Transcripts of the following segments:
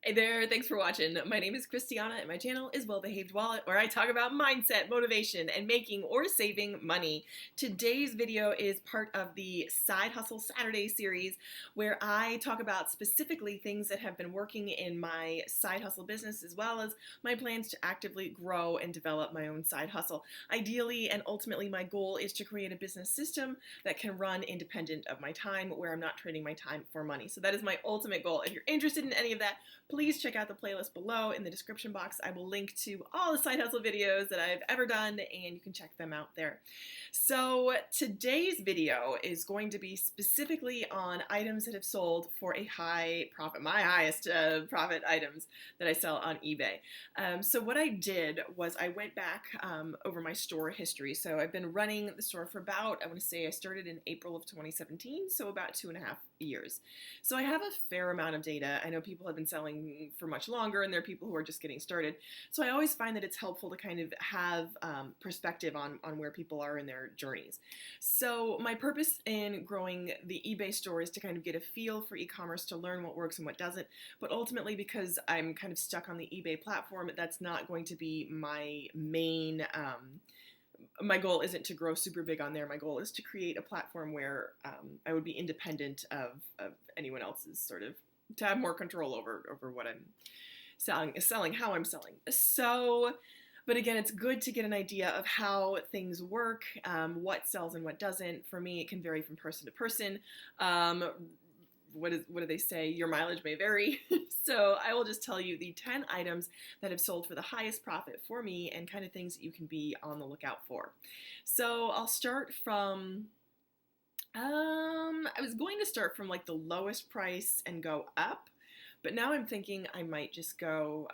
Hey there, thanks for watching. My name is Christiana and my channel is Well Behaved Wallet, where I talk about mindset, motivation, and making or saving money. Today's video is part of the Side Hustle Saturday series, where I talk about specifically things that have been working in my side hustle business, as well as my plans to actively grow and develop my own side hustle. Ideally and ultimately, my goal is to create a business system that can run independent of my time, where I'm not trading my time for money. So that is my ultimate goal. If you're interested in any of that, please check out the playlist below in the description box. I will link to all the side hustle videos that I've ever done, and you can check them out there. So today's video is going to be specifically on items that have sold for a high profit, my highest profit items that I sell on eBay. So what I did was I went back over my store history. So I've been running the store for about, I want to say I started in April of 2017, so about 2.5 years. So I have a fair amount of data. I know people have been selling for much longer, and there are people who are just getting started. So I always find that it's helpful to kind of have perspective on where people are in their journeys. So my purpose in growing the eBay store is to kind of get a feel for e-commerce, to learn what works and what doesn't. But ultimately, because I'm kind of stuck on the eBay platform, that's not going to be my main my goal isn't to grow super big on there. My goal is to create a platform where I would be independent of anyone else's, sort of to have more control over what I'm selling, how I'm selling. So, but again, it's good to get an idea of how things work, what sells and what doesn't. For me, it can vary from person to person. What do they say? Your mileage may vary. So I will just tell you the 10 items that have sold for the highest profit for me, and kind of things that you can be on the lookout for. So I'll start from, I was going to start from like the lowest price and go up, but now I'm thinking I might just go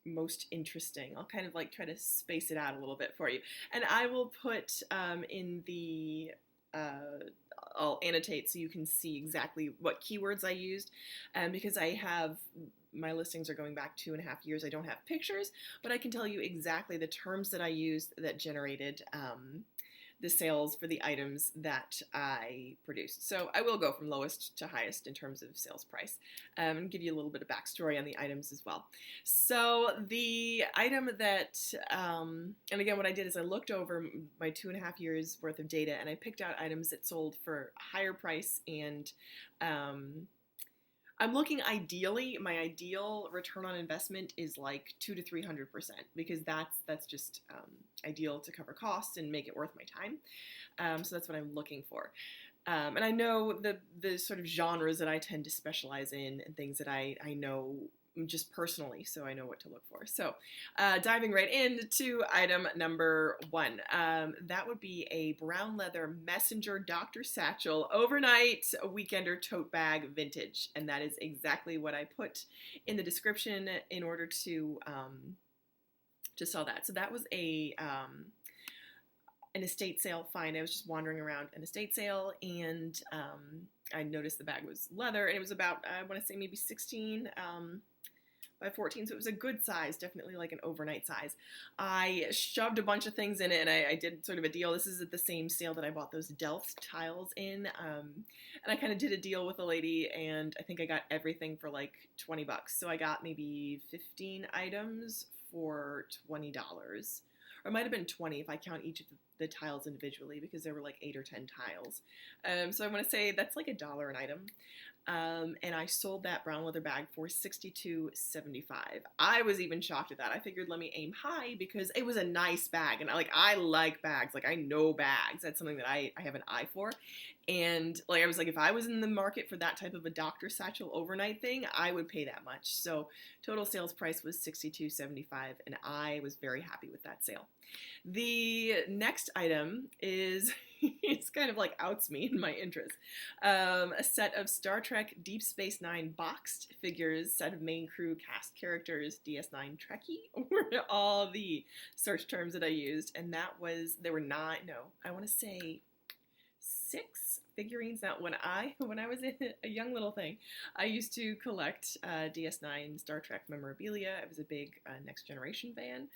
most interesting. I'll kind of like try to space it out a little bit for you. And I will put in the I'll annotate so you can see exactly what keywords I used, because I have my listings are going back 2.5 years. I don't have pictures, but I can tell you exactly the terms that I used that generated the sales for the items that I produced. So I will go from lowest to highest in terms of sales price, and give you a little bit of backstory on the items as well. So the item that, and again, what I did is I looked over my 2.5 years worth of data, and I picked out items that sold for a higher price, and I'm looking ideally, my ideal return on investment is like 200 to 300%, because that's just ideal to cover costs and make it worth my time. So that's what I'm looking for. And I know the sort of genres that I tend to specialize in, and things that I know just personally, so I know what to look for. So diving right into item number 1. That would be a brown leather messenger Dr. Satchel overnight weekender tote bag vintage, and that is exactly what I put in the description in order to sell that. So that was an estate sale find. I was just wandering around an estate sale, and I noticed the bag was leather, and it was about, I want to say maybe 16 by 14, so it was a good size, definitely like an overnight size. I shoved a bunch of things in it, and I did sort of a deal. This is at the same sale that I bought those Delft tiles in, and I kind of did a deal with a lady, and I think I got everything for like 20 bucks. So I got maybe 15 items for $20. Or it might have been 20 if I count each of the tiles individually, because there were like 8 or 10 tiles. So I want to say that's like $1 an item. And I sold that brown leather bag for $62.75. I was even shocked at that. I figured, let me aim high, because it was a nice bag, and I like bags. Like, I know bags. That's something that I have an eye for. And like, I was like, if I was in the market for that type of a Dr. Satchel overnight thing, I would pay that much. So total sales price was $62.75, and I was very happy with that sale. The next item is it's kind of like outs me in my interest. A set of Star Trek Deep Space Nine boxed figures, set of main crew cast characters, DS9 Trekkie, were all the search terms that I used, and there were 9, no, I want to say 6 figurines. Now, when I was a young little thing, I used to collect DS9 Star Trek memorabilia. It was a big Next Generation fan.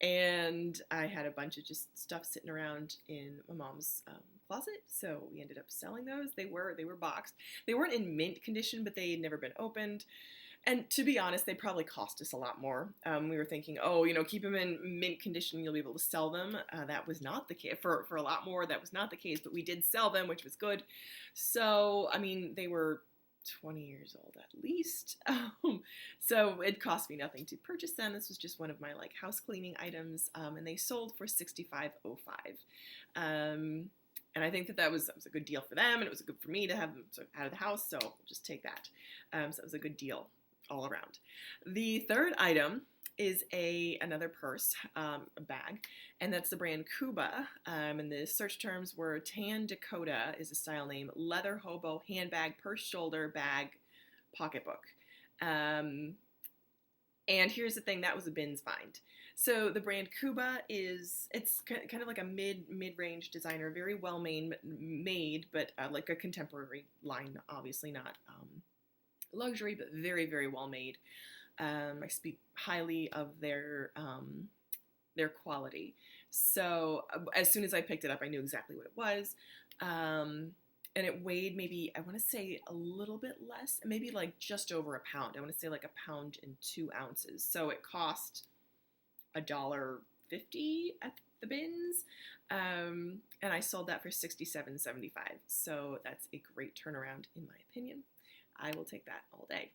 And I had a bunch of just stuff sitting around in my mom's closet, so we ended up selling those. They were boxed. They weren't in mint condition, but they had never been opened. And to be honest, they probably cost us a lot more. We were thinking, oh, keep them in mint condition, you'll be able to sell them. That was not the case. For a lot more, that was not the case, but we did sell them, which was good. So, I mean, they were 20 years old at least. So it cost me nothing to purchase them. This was just one of my house cleaning items, and they sold for $65.05. And I think that was a good deal for them, and it was good for me to have them out of the house, so we'll just take that. So it was a good deal all around. The third item is another purse, a bag, and that's the brand Cuba. And the search terms were Tan Dakota is a style name, leather hobo handbag, purse shoulder bag, pocketbook. And here's the thing, that was a bins find. So the brand Cuba it's kind of like a mid-range designer, very well made, but like a contemporary line, obviously not luxury, but very, very well made. I speak highly of their quality. So as soon as I picked it up, I knew exactly what it was. And it weighed maybe, I want to say a little bit less, maybe just over a pound. I want to say 1.2 pounds. So it cost $1.50 at the bins. And I sold that for $67.75. So that's a great turnaround in my opinion. I will take that all day.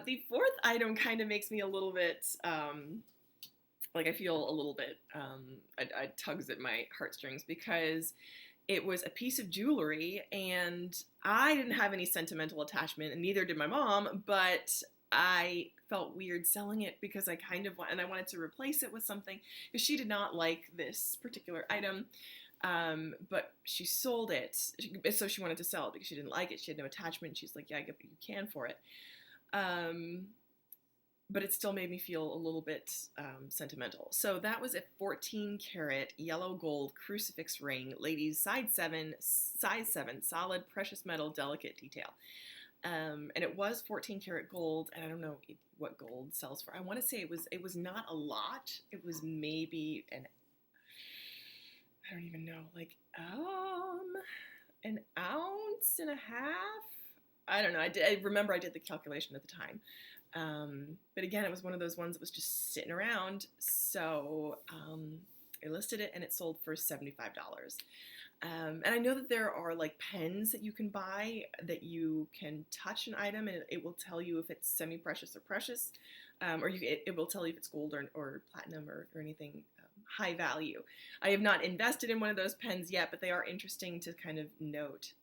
The fourth item kind of makes me a little bit, I feel a little bit, it tugs at my heartstrings because it was a piece of jewelry and I didn't have any sentimental attachment and neither did my mom, but I felt weird selling it because I wanted to replace it with something because she did not like this particular item. But she sold it, so she wanted to sell it because she didn't like it. She had no attachment. She's like, yeah, I get what you can for it. But it still made me feel a little bit sentimental. So that was a 14 karat yellow gold crucifix ring, ladies, size 7, solid precious metal, delicate detail. And it was 14 karat gold, and I don't know what gold sells for. I want to say it was not a lot. It was maybe I don't even know, an ounce and a half? I don't know. I remember I did the calculation at the time. But again, it was one of those ones that was just sitting around. So I listed it and it sold for $75. And I know that there are pens that you can buy that you can touch an item and it will tell you if it's semi-precious or precious. Or it will tell you if it's gold or platinum or anything high value. I have not invested in one of those pens yet, but they are interesting to kind of note.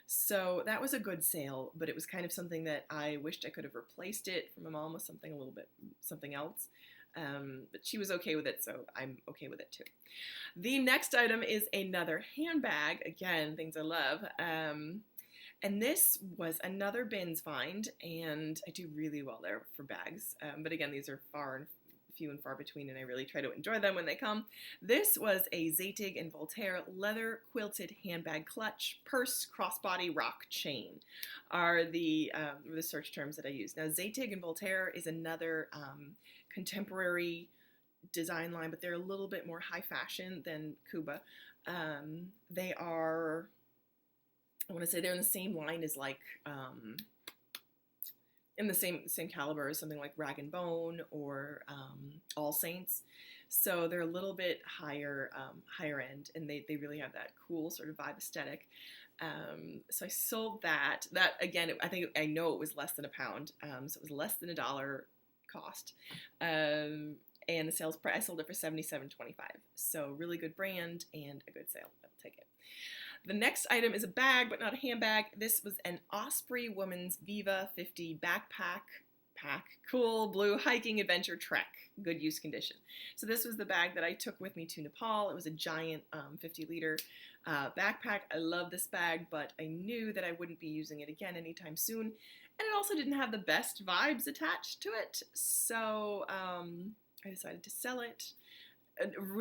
So that was a good sale, but it was kind of something that I wished I could have replaced it for my mom with something else. But she was okay with it, so I'm okay with it too. The next item is another handbag. Again, things I love. And this was another bins find, and I do really well there for bags. But again, these are few and far between, and I really try to enjoy them when they come. This was a Zadig and Voltaire leather quilted handbag clutch, purse, crossbody, rock, chain are the search terms that I use. Now, Zadig and Voltaire is another contemporary design line, but they're a little bit more high fashion than Cuba. They are, I want to say they're in the same line as in the same caliber as something like Rag & Bone or All Saints. So they're a little bit higher end, and they really have that cool sort of vibe aesthetic. So I sold that. That, again, I know it was less than a pound, so it was less than $1 cost. And the sales price, I sold it for $77.25. So really good brand and a good sale. I'll take it. The next item is a bag, but not a handbag. This was an Osprey Woman's Viva 50 backpack. Cool blue hiking adventure trek. Good use condition. So this was the bag that I took with me to Nepal. It was a giant 50-liter backpack. I love this bag, but I knew that I wouldn't be using it again anytime soon. And it also didn't have the best vibes attached to it. So I decided to sell it.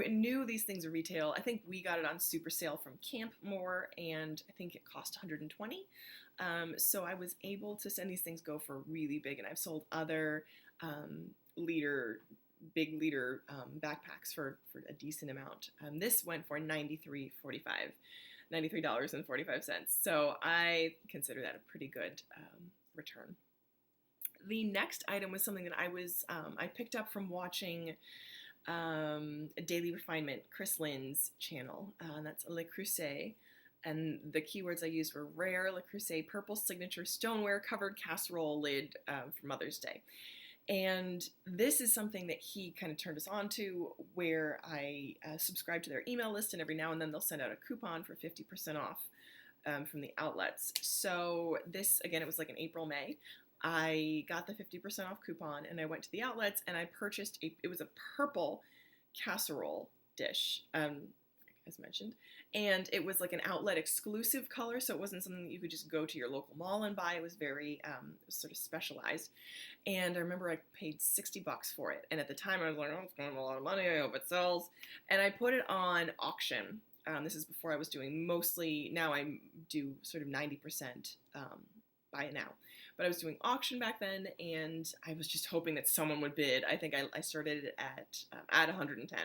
Knew these things are retail. I think we got it on super sale from Campmore, and I think it cost $120. So I was able to send these things go for really big, and I've sold other liter big liter backpacks for a decent amount. This went for $93.45. So I consider that a pretty good return. The next item was something that I picked up from watching Daily Refinement, Chris Lynn's channel. That's Le Creuset. And the keywords I used were rare Le Creuset purple signature stoneware covered casserole lid for Mother's Day. And this is something that he kind of turned us on to, where I subscribe to their email list, and every now and then they'll send out a coupon for 50% off from the outlets. So this, again, it was like in April, May. I got the 50% off coupon, and I went to the outlets, and I purchased it was a purple casserole dish, as mentioned, and it was like an outlet exclusive color, so it wasn't something that you could just go to your local mall and buy. It was very sort of specialized, and I remember I paid $60 for it, and at the time I was like, oh, it's going to be a lot of money, I hope it sells, and I put it on auction. This is before I was doing mostly, now I do sort of 90% buy it now. But I was doing auction back then, and I was just hoping that someone would bid. I think I started it at 110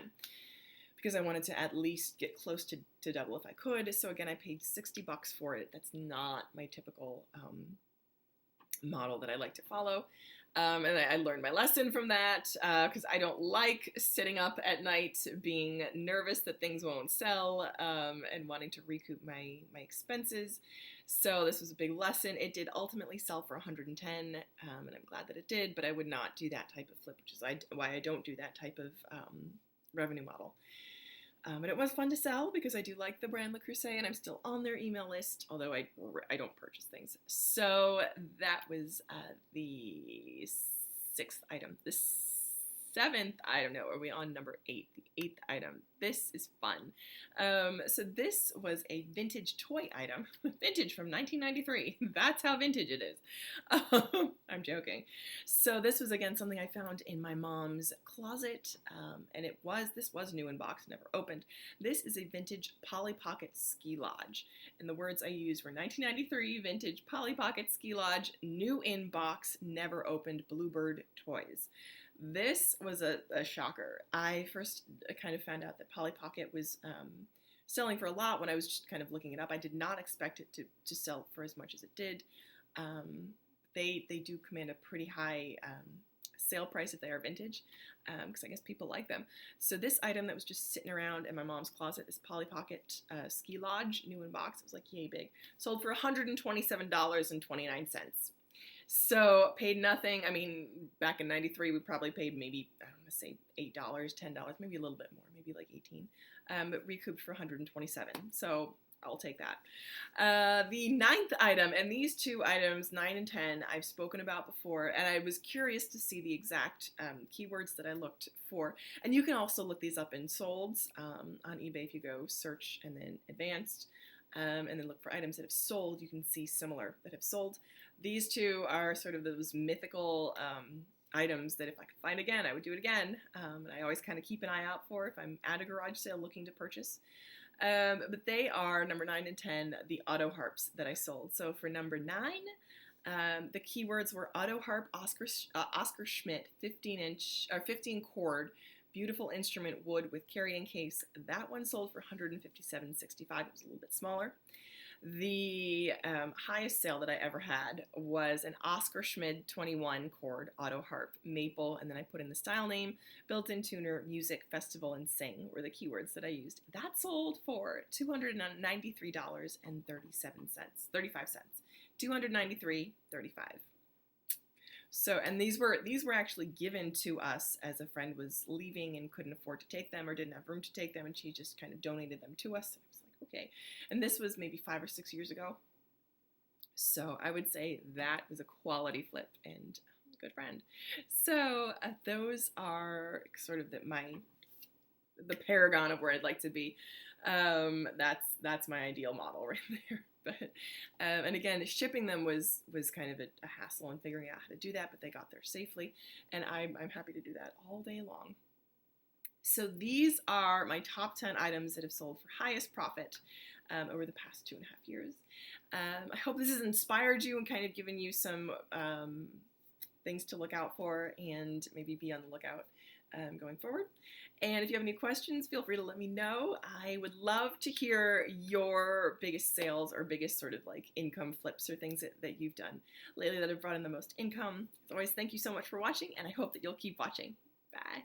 because I wanted to at least get close to double if I could. So again, I paid $60 for it. That's not my typical model that I like to follow. And I learned my lesson from that because I don't like sitting up at night being nervous that things won't sell and wanting to recoup my expenses. So this was a big lesson. It did ultimately sell for 110, and I'm glad that it did, but I would not do that type of flip, which is why I don't do that type of revenue model. But it was fun to sell because I do like the brand Le Creuset, and I'm still on their email list, although I don't purchase things. So that was the 6th item. The 7th item, no, are we on number 8? The 8th item. This is fun. So this was a vintage toy item. Vintage from 1993. That's how vintage it is. I'm joking. So this was, again, something I found in my mom's closet, and this was new in box, never opened. This is a vintage Polly Pocket Ski Lodge, and the words I used were 1993 vintage Polly Pocket Ski Lodge, new in box, never opened, Bluebird toys. This was a shocker. I first kind of found out that Polly Pocket was selling for a lot when I was just kind of looking it up. I did not expect it to sell for as much as it did. They do command a pretty high sale price if they are vintage, because I guess people like them. So this item that was just sitting around in my mom's closet, this Polly Pocket Ski Lodge, new in box, it was like yay big, sold for $127.29. So paid nothing. I mean, back in 93, we probably paid maybe, I don't want to say $8, $10, maybe a little bit more, maybe like 18, but recouped for 127. So I'll take that. The 9th item, and these two items, 9 and 10, I've spoken about before, and I was curious to see the exact keywords that I looked for. And you can also look these up in solds on eBay if you go search and then advanced. And then look for items that have sold. You can see similar that have sold. These two are sort of those mythical items that if I could find again, I would do it again. And I always kind of keep an eye out for if I'm at a garage sale looking to purchase. But they are number 9 and 10, the auto harps that I sold. So for number 9, the keywords were auto harp Oscar Schmidt 15 chord. Beautiful instrument, wood with carrying case. That one sold for $157.65. It was a little bit smaller. The highest sale that I ever had was an Oscar Schmidt 21 chord auto harp, maple, and then I put in the style name, built-in tuner, music, festival, and sing were the keywords that I used. That sold for $293.35. $293.35. So, and these were actually given to us as a friend was leaving and couldn't afford to take them or didn't have room to take them, and she just kind of donated them to us. I was like, okay. And this was maybe 5 or 6 years ago. So I would say that was a quality flip and a good friend. So those are sort of the paragon of where I'd like to be. That's my ideal model right there. But and again, shipping them was kind of a hassle and figuring out how to do that, but they got there safely, and I'm happy to do that all day long. So these are my top 10 items that have sold for highest profit over the past 2.5 years. I hope this has inspired you and kind of given you some things to look out for and maybe be on the lookout going forward. And if you have any questions, feel free to let me know. I would love to hear your biggest sales or biggest sort of like income flips or things that you've done lately that have brought in the most income. As always, thank you so much for watching, and I hope that you'll keep watching. Bye.